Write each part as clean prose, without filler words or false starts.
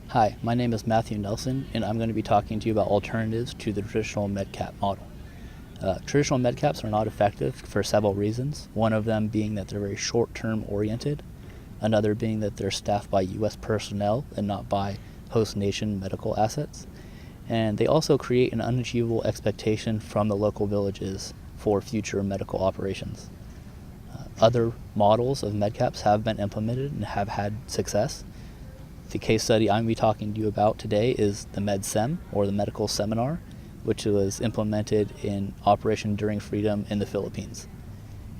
Hi, my name is Matthew Nelson, and I'm going to be talking to you about alternatives to the traditional MedCap model. Traditional MedCaps are not effective for several reasons, one of them being that they're very short-term oriented, another being that they're staffed by U.S. personnel and not by host nation medical assets, and they also create an unachievable expectation from the local villages for future medical operations. Other models of MedCaps have been implemented and have had success. The case study I'm going to be talking to you about today is the MedSem, or the Medical Seminar, which was implemented in Operation Enduring Freedom in the Philippines.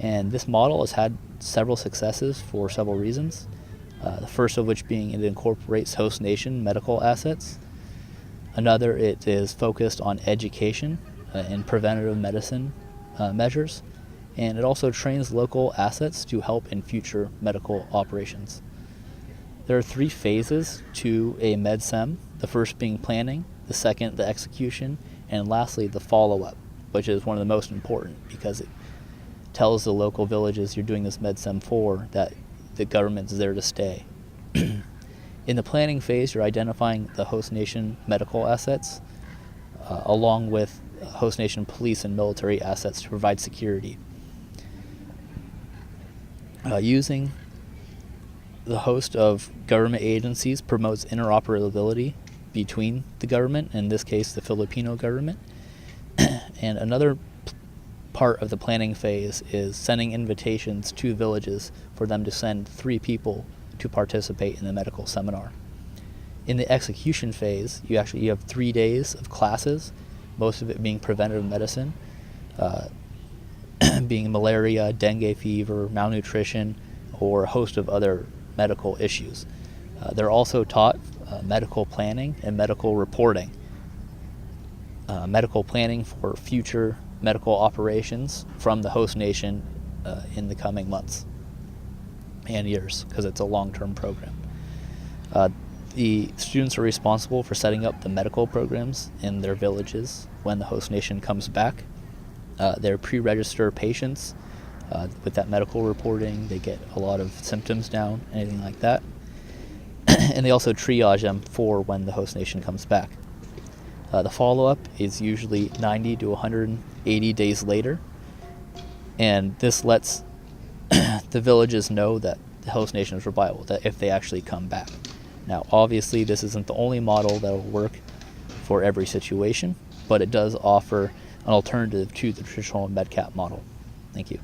And this model has had several successes for several reasons, the first of which being it incorporates host nation medical assets. Another, it is focused on education and preventative medicine measures, and it also trains local assets to help in future medical operations. There are three phases to a MedSem, the first being planning, the second the execution, and lastly the follow-up, which is one of the most important because it tells the local villages you're doing this MedSem for that the government's there to stay. In the planning phase, you're identifying the host nation medical assets along with host nation police and military assets to provide security. Using the host of government agencies promotes interoperability between the government, in this case the Filipino government. And another part of the planning phase is sending invitations to villages for them to send 3 people to participate in the medical seminar. In the execution phase, you have 3 days of classes, most of it being preventative medicine, being malaria, dengue fever, malnutrition, or a host of other medical issues. They're also taught medical planning and medical reporting. Medical planning for future medical operations from the host nation in the coming months and years, because it's a long-term program. The students are responsible for setting up the medical programs in their villages when the host nation comes back. They're pre-register patients with that medical reporting. They get a lot of symptoms down, anything like that. And they also triage them for when the host nation comes back. The follow-up is usually 90 to 180 days later, and this lets the villages know that the host nation is reliable, that if they actually come back. Now, obviously, this isn't the only model that will work for every situation, but it does offer an alternative to the traditional MedCap model. Thank you.